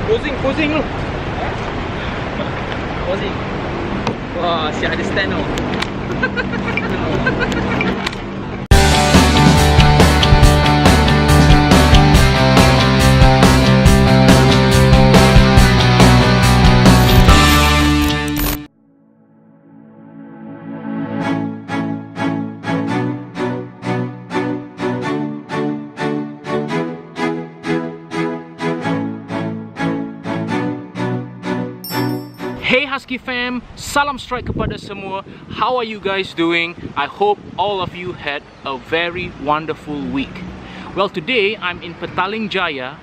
Posing lu. Posing. Wah, siap ada stand tu. Hey Husky fam, salam strike kepada semua. How are you guys doing? I hope all of you had a very wonderful week. Well, today I'm in Petaling Jaya,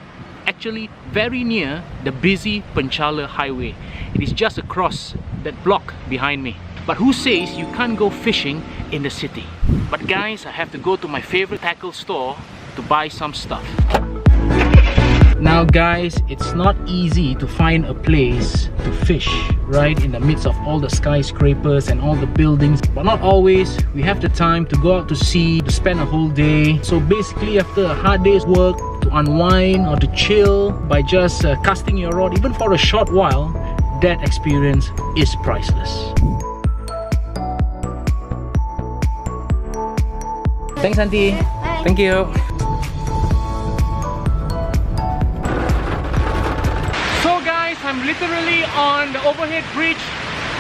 actually very near the busy Penchala highway. It is just across that block behind me. But who says you can't go fishing in the city? But guys, I have to go to my favorite tackle store to buy some stuff. Now guys, it's not easy to find a place to fish right in the midst of all the skyscrapers and all the buildings, but not always we have the time to go out to sea, to spend a whole day. So basically, after a hard day's work, to unwind or to chill by just casting your rod even for a short while, that experience is priceless. Thanks auntie. Thank you. I'm literally on the overhead bridge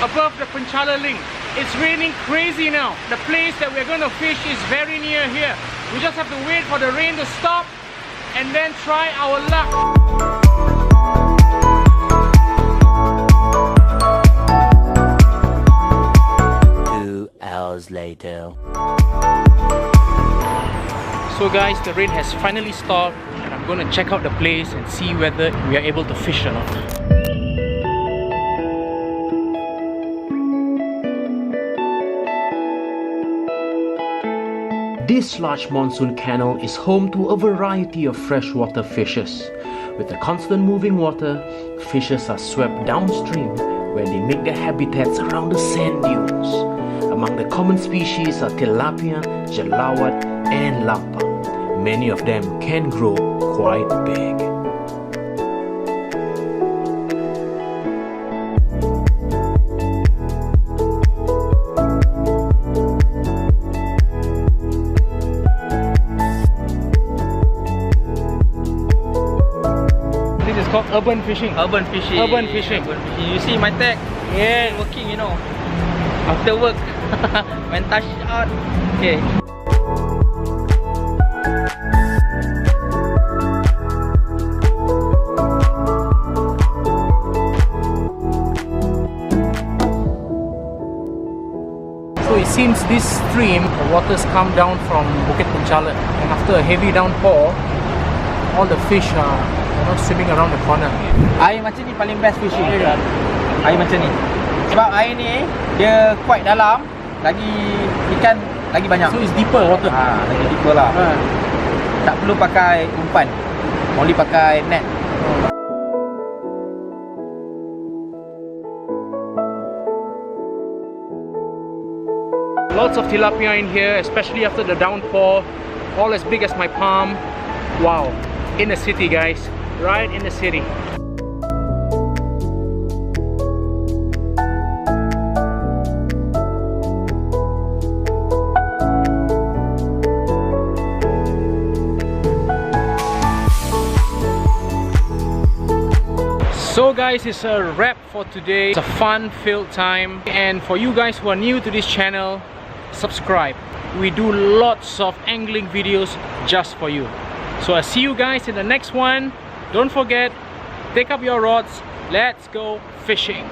above the Penchala link. It's raining crazy now. The place that we're going to fish is very near here. We just have to wait for the rain to stop and then try our luck. 2 hours later. So guys, the rain has finally stopped and I'm going to check out the place and see whether we are able to fish or not. This large monsoon canal is home to a variety of freshwater fishes. With the constant moving water, fishes are swept downstream where they make their habitats around the sand dunes. Among the common species are tilapia, jelawat, and LAMPAM. Many of them can grow quite big. Called urban fishing. Urban fishing. Urban fishing. You see my tag? Yeah. Working, you know. After work. When touch out. Okay. So it seems this stream, the waters come down from Bukit Penchala, and after a heavy downpour, all the fish are not swimming around the corner. Air macam ni paling best fishing. Air macam ni. Sebab air ni dia quite dalam, lagi ikan lagi banyak. So it's deeper water. Lagi deeper lah. Tak perlu pakai umpan. Only pakai net. Lots of tilapia in here, especially after the downpour. All as big as my palm. Wow. In the city, guys. Right in the city. So guys, it's a wrap for today. It's a fun-filled time, and for you guys who are new to this channel, subscribe. We do lots of angling videos just for you. So I'll see you guys in the next one. Don't forget, take up your rods. Let's go fishing.